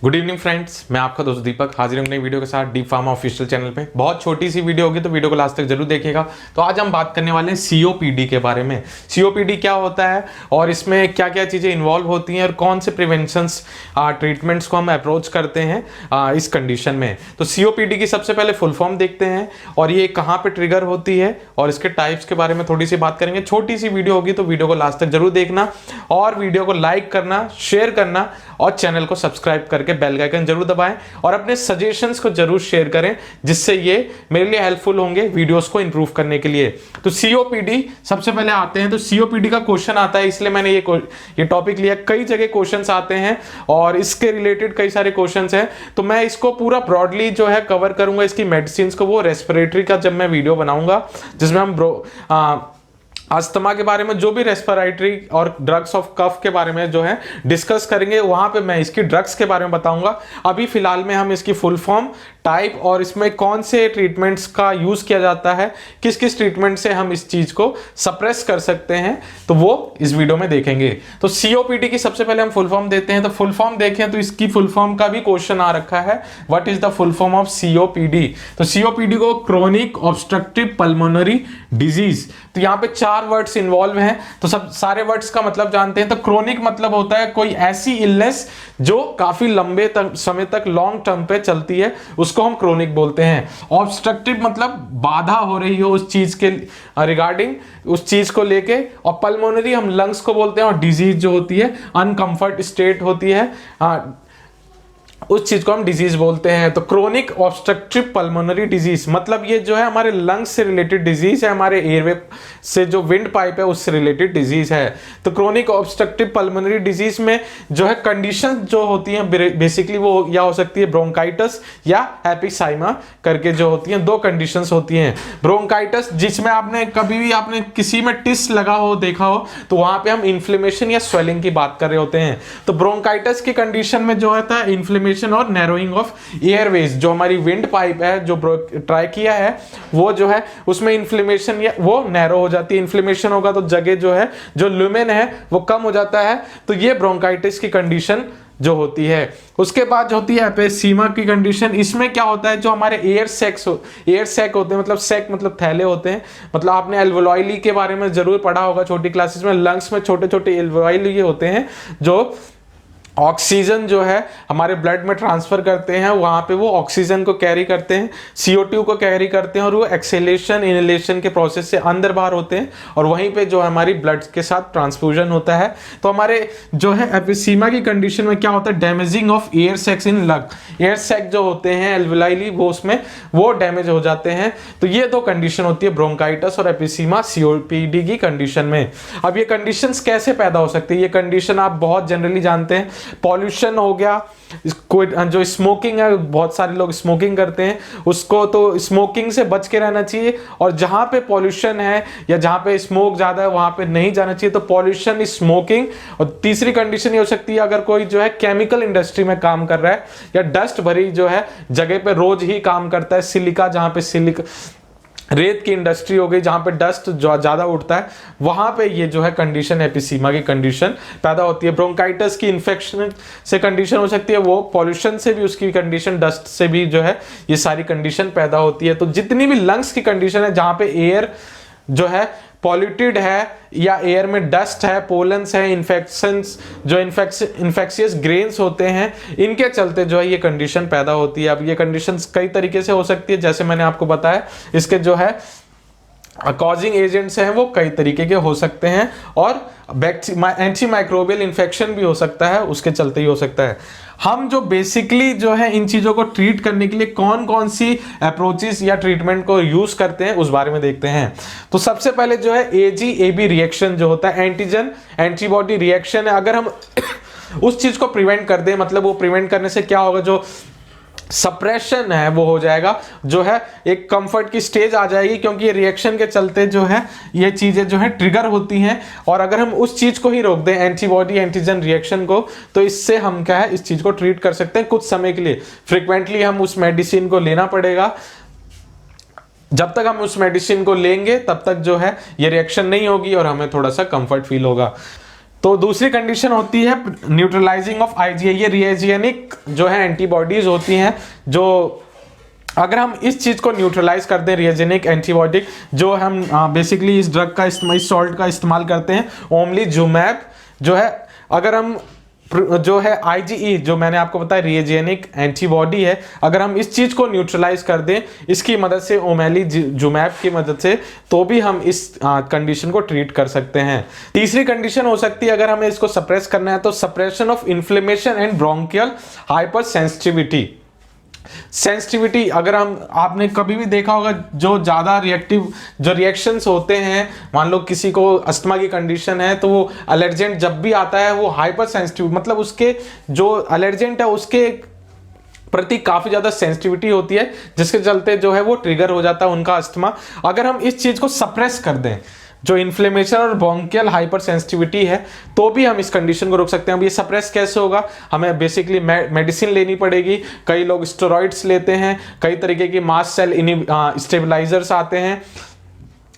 Good evening friends, मैं आपका दोस्त दीपक हाजिर हूं नई वीडियो के साथ डीप फार्मा ऑफिशियल चैनल पे। बहुत छोटी सी वीडियो होगी तो वीडियो को लास्ट तक जरूर देखिएगा। तो आज हम बात करने वाले हैं सीओपीडी के बारे में। सीओपीडी क्या होता है और इसमें क्या क्या चीज़ें इन्वॉल्व होती हैं और कौन से प्रिवेंशंस ट्रीटमेंट्स को हम अप्रोच करते हैं इस कंडीशन में। तो सीओपीडी की सबसे पहले फुल फॉर्म देखते हैं और ये कहाँ पर ट्रिगर होती है और इसके टाइप्स के बारे में थोड़ी सी बात करेंगे। छोटी सी वीडियो होगी तो वीडियो को लास्ट तक जरूर देखना और वीडियो को लाइक करना, शेयर करना और चैनल को सब्सक्राइब करके बेल आइकन जरूर दबाएं और अपने सजेशंस को जरूर शेयर करें, जिससे ये मेरे लिए हेल्पफुल होंगे वीडियोस को इंप्रूव करने के लिए। तो सीओपीडी सबसे पहले आते हैं। तो सीओपीडी का क्वेश्चन आता है, इसलिए मैंने ये टॉपिक लिया। कई जगह क्वेश्चंस आते हैं और इसके रिलेटेड कई सारे क्वेश्चंस हैं, तो मैं इसको पूरा ब्रॉडली जो है कवर करूंगा। इसकी मेडिसिन को, वो रेस्पिरेटरी का जब मैं वीडियो बनाऊंगा जिसमें हम अस्थमा के बारे में, जो भी रेस्पिरेटरी और ड्रग्स ऑफ कफ के बारे में जो है डिस्कस करेंगे, वहां पे मैं इसकी ड्रग्स के बारे में बताऊंगा। अभी फिलहाल में हम इसकी फुल फॉर्म, टाइप और इसमें कौन से ट्रीटमेंट्स का यूज किया जाता है, किस किस ट्रीटमेंट से हम इस चीज को सप्रेस कर सकते हैं, तो वो इस वीडियो में देखेंगे। तो सीओपीडी की सबसे पहले हम फुल फॉर्म देते हैं। तो फुल फॉर्म देखें तो इसकी फुल फॉर्म का भी क्वेश्चन आ रखा है, what is the full form of COPD. तो सीओपीडी को क्रोनिक ऑब्स्ट्रक्टिव पल्मोनरी डिजीज, तो यहाँ पे 4 वर्ड्स इन्वॉल्व हैं। तो सब सारे वर्ड्स का मतलब जानते हैं। तो क्रोनिक मतलब होता है कोई ऐसी इलनेस जो काफी लंबे समय तक लॉन्ग टर्म पे चलती है, उसको हम क्रोनिक बोलते हैं। ऑब्स्ट्रक्टिव मतलब बाधा हो रही हो उस चीज के रिगार्डिंग, उस चीज को लेके। और पल्मोनरी हम लंग्स को बोलते हैं और डिजीज जो होती है अनकंफर्ट स्टेट होती है, उस चीज को हम डिजीज बोलते हैं। तो क्रोनिक ऑब्स्ट्रक्टिव पल्मोनरी डिजीज मतलब ये जो है हमारे लंग्स से रिलेटेड डिजीज है, हमारे एयरवे से जो विंड पाइप है उससे रिलेटेड डिजीज है। तो क्रोनिक ऑब्स्ट्रक्टिव पल्मोनरी डिजीज में जो है कंडीशन जो होती है बेसिकली वो या हो सकती है ब्रोंकाइटिस या एपिसाइमा करके जो होती हैं। 2 कंडीशंस होती हैं। ब्रोंकाइटिस जिसमें आपने कभी भी आपने किसी में टिस लगा हो, देखा हो, तो वहां पे हम इन्फ्लेमेशन या स्वेलिंग की बात कर रहे होते हैं। तो ब्रोंकाइटिस की कंडीशन में जो होता है इन्फ्लेमेशन और नैरोइंग ऑफ एयरवेज, जो हमारी विंड पाइप है जो ट्राई किया है वो जो है उसमें इन्फ्लेमेशन या वो नैरो हो जाती है। इन्फ्लेमेशन होगा तो जगह जो है जो लुमेन है वो कम हो जाता है। तो ये ब्रोंकाइटिस की कंडीशन जो होती है। उसके बाद होती है एपिसीमा की कंडीशन। इसमें क्या होता है, जो हमारे एयर सैक होते हैं, मतलब सैक मतलब थैले होते हैं, मतलब आपने एल्वोलाइली के बारे में जरूर पढ़ा होगा छोटी क्लासेस में। लंग्स में छोटे छोटे एल्वोलाइली होते हैं जो ऑक्सीजन जो है हमारे ब्लड में ट्रांसफर करते हैं, वहां पे वो ऑक्सीजन को कैरी करते हैं, CO2 को कैरी करते हैं और वो एक्सेलेशन इनहेलेशन के प्रोसेस से अंदर बाहर होते हैं और वहीं पे जो हमारी ब्लड के साथ ट्रांसफ्यूजन होता है। तो हमारे जो है एपिसीमा की कंडीशन में क्या होता है, damaging of air sacs in lung. Air sac जो होते हैं एल्वोलाइली वो उसमें वो डैमेज हो जाते हैं। तो ये 2 कंडीशन होती है, ब्रोंकाइटिस और एपिसीमा सीओपीडी की कंडीशन में। अब ये कंडीशंस कैसे पैदा हो सकती है, ये कंडीशन आप बहुत जनरली जानते हैं। पॉल्यूशन हो गया, कोई जो स्मोकिंग है, बहुत सारे लोग स्मोकिंग करते हैं, उसको तो स्मोकिंग से बच के रहना चाहिए। और जहां पे पॉल्यूशन है या जहां पे स्मोक ज्यादा है वहां पे नहीं जाना चाहिए। तो पॉल्यूशन, स्मोकिंग। और तीसरी कंडीशन ये हो सकती है अगर कोई जो है केमिकल इंडस्ट्री में काम कर रहा है या डस्ट भरी जो है जगह पे रोज ही काम करता है, सिलिका, जहां पे सिलिका रेत की इंडस्ट्री हो गई जहां पे डस्ट ज्यादा उठता है, वहां पे ये जो है कंडीशन एपिसीमा की कंडीशन पैदा होती है। ब्रोंकाइटिस की इन्फेक्शन से कंडीशन हो सकती है, वो पॉल्यूशन से भी उसकी कंडीशन, डस्ट से भी जो है ये सारी कंडीशन पैदा होती है। तो जितनी भी लंग्स की कंडीशन है जहां पे एयर जो है पॉल्यूटेड है या एयर में डस्ट है, पोलन्स है, इन्फेक्शंस जो इन्फेक्शियस ग्रेन्स होते हैं, इनके चलते जो है ये कंडीशन पैदा होती है। अब ये कंडीशंस कई तरीके से हो सकती है, जैसे मैंने आपको बताया इसके जो है कॉजिंग एजेंट्स हैं वो कई तरीके के हो सकते हैं और एंटी माइक्रोबियल इन्फेक्शन भी हो सकता है, उसके चलते ही हो सकता है। हम जो बेसिकली जो है इन चीजों को ट्रीट करने के लिए कौन कौन सी अप्रोचेस या ट्रीटमेंट को यूज करते हैं उस बारे में देखते हैं। तो सबसे पहले जो है AG-AB रिएक्शन जो होता है, एंटीजन एंटीबॉडी रिएक्शन है। अगर हम उस चीज को प्रिवेंट कर दें, मतलब वो प्रिवेंट करने से क्या होगा, जो सप्रेशन है वो हो जाएगा, जो है एक कंफर्ट की स्टेज आ जाएगी, क्योंकि ये रिएक्शन के चलते जो है ये चीजें जो है ट्रिगर होती हैं। और अगर हम उस चीज को ही रोक दें, एंटीबॉडी एंटीजन रिएक्शन को, तो इससे हम क्या है इस चीज को ट्रीट कर सकते हैं कुछ समय के लिए। फ्रिक्वेंटली हम उस मेडिसिन को लेना पड़ेगा, जब तक हम उस मेडिसिन को लेंगे तब तक जो है ये रिएक्शन नहीं होगी और हमें थोड़ा सा कंफर्ट फील होगा। तो दूसरी कंडीशन होती है न्यूट्रलाइजिंग ऑफ IgA। ये रिएजियनिक जो है एंटीबॉडीज होती हैं, जो अगर हम इस चीज को न्यूट्रलाइज कर दें, रिएजियनिक एंटीबॉडी जो हम बेसिकली इस ड्रग का इस सॉल्ट का इस्तेमाल करते हैं, ओमलीजुमैब जो है, अगर हम जो है IgE जो मैंने आपको बताया रिएजियनिक एंटीबॉडी है, अगर हम इस चीज को न्यूट्रलाइज कर दें इसकी मदद से, ओमलीजुमैब की मदद से, तो भी हम इस कंडीशन को ट्रीट कर सकते हैं। तीसरी कंडीशन हो सकती है अगर हमें इसको सप्रेस करना है तो suppression of inflammation and bronchial hyper sensitivity. अगर आपने कभी भी देखा होगा जो ज़्यादा रिएक्टिव जो रिएक्शंस होते हैं, मान लो किसी को अस्थमा की कंडीशन है तो वो एलर्जेंट जब भी आता है वो हाइपर सेंसिटिव, मतलब उसके जो एलर्जेंट है उसके प्रति काफ़ी ज़्यादा सेंसिटिविटी होती है, जिसके चलते जो है वो ट्रिगर हो जाता है उनका अस्थमा। अगर हम इस चीज़ को सप्रेस कर दें, जो इन्फ्लेमेशन और ब्रोंकियल हाइपर सेंसिटिविटी है, तो भी हम इस कंडीशन को रोक सकते हैं। अब ये सप्रेस कैसे होगा, हमें बेसिकली मेडिसिन लेनी पड़ेगी। कई लोग स्टेरॉइड्स लेते हैं, कई तरीके की मास्ट सेल स्टेबलाइजर्स आते हैं,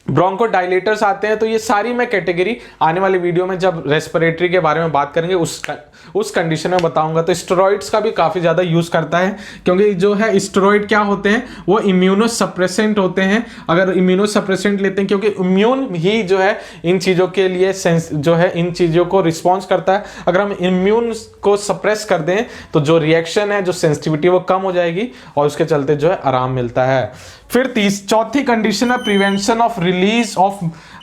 ब्रोंकोडाइलेटर्स आते हैं। तो ये सारी मैं कैटेगरी आने वाली वीडियो में जब रेस्पिरेटरी के बारे में बात करेंगे उस कंडीशन में बताऊंगा। तो स्टेरॉइड्स का भी काफ़ी ज़्यादा यूज़ करता है, क्योंकि जो है स्टेरॉइड क्या होते हैं, वो इम्यूनोसप्रेसेंट होते हैं। अगर इम्यूनोसप्रेसेंट लेते हैं, क्योंकि इम्यून ही जो है इन चीज़ों के लिए जो है इन चीज़ों को रिस्पॉन्स करता है। अगर हम इम्यून को सप्रेस कर दें तो जो रिएक्शन है, जो सेंसिटिविटी वो कम हो जाएगी और उसके चलते जो है आराम मिलता है। फिर चौथी कंडीशन है prevention of release of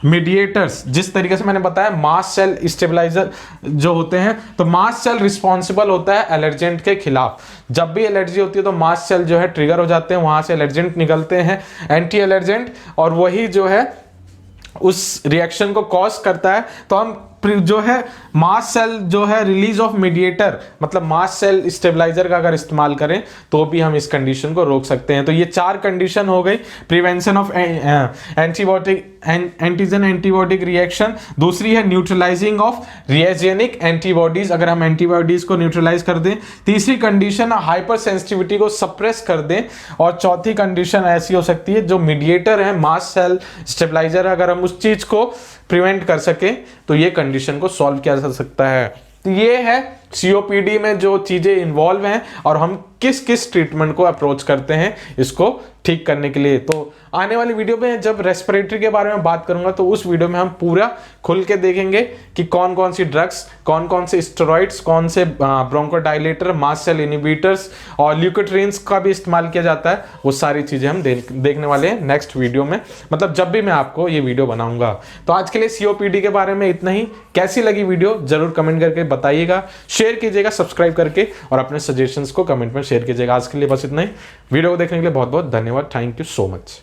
mediators. जिस तरीके से मैंने बताया मास्ट सेल स्टेबलाइजर जो होते हैं, तो मास्ट सेल रिस्पॉन्सिबल होता है एलर्जेंट के खिलाफ। जब भी एलर्जी होती है तो मास्ट सेल जो है ट्रिगर हो जाते हैं, वहां से एलर्जेंट निकलते हैं, एंटी एलर्जेंट, और वही जो है उस रिएक्शन को कॉज करता है। तो हम जो है मास्ट सेल जो है रिलीज ऑफ मीडिएटर, मतलब मास्ट सेल स्टेबलाइजर का अगर इस्तेमाल करें तो भी हम इस कंडीशन को रोक सकते हैं। तो ये 4 कंडीशन हो गई, प्रिवेंशन ऑफ एंटीजन एंटीबॉडिक रिएक्शन, दूसरी है न्यूट्रलाइजिंग ऑफ रिएजियनिक एंटीबॉडीज, अगर हम एंटीबॉडीज को न्यूट्रलाइज कर दें, तीसरी कंडीशन हाइपर सेंसिटिविटी को सप्रेस कर दें, और चौथी कंडीशन ऐसी हो सकती है जो मीडिएटर है मास्ट सेल स्टेबलाइजर, अगर हम उस चीज को प्रिवेंट कर सके तो ये कंडीशन को सॉल्व किया जा सकता है। तो ये है COPD में जो चीजें इन्वॉल्व हैं और हम किस किस ट्रीटमेंट को अप्रोच करते हैं इसको ठीक करने के लिए। तो आने वाली वीडियो में जब रेस्पिरेटरी के बारे में बात करूंगा तो उस वीडियो में हम पूरा खुल के देखेंगे कि कौन कौन सी ड्रग्स, कौन कौन से स्टेरॉइड्स, कौन से ब्रोंकोडाइलेटर, मास्ट सेल इनहिबिटर्स और ल्यूकोट्रीन्स का भी इस्तेमाल किया जाता है। वो सारी चीजें हम देखने वाले हैं नेक्स्ट वीडियो में, मतलब जब भी मैं आपको ये वीडियो बनाऊंगा। तो आज के लिए COPD के बारे में इतना ही। कैसी लगी वीडियो जरूर कमेंट करके बताइएगा, शेयर कीजिएगा सब्सक्राइब करके, और अपने सजेशंस को कमेंट में शेयर कीजिएगा। आज के लिए बस इतना ही। वीडियो को देखने के लिए बहुत बहुत धन्यवाद। Thank you so much.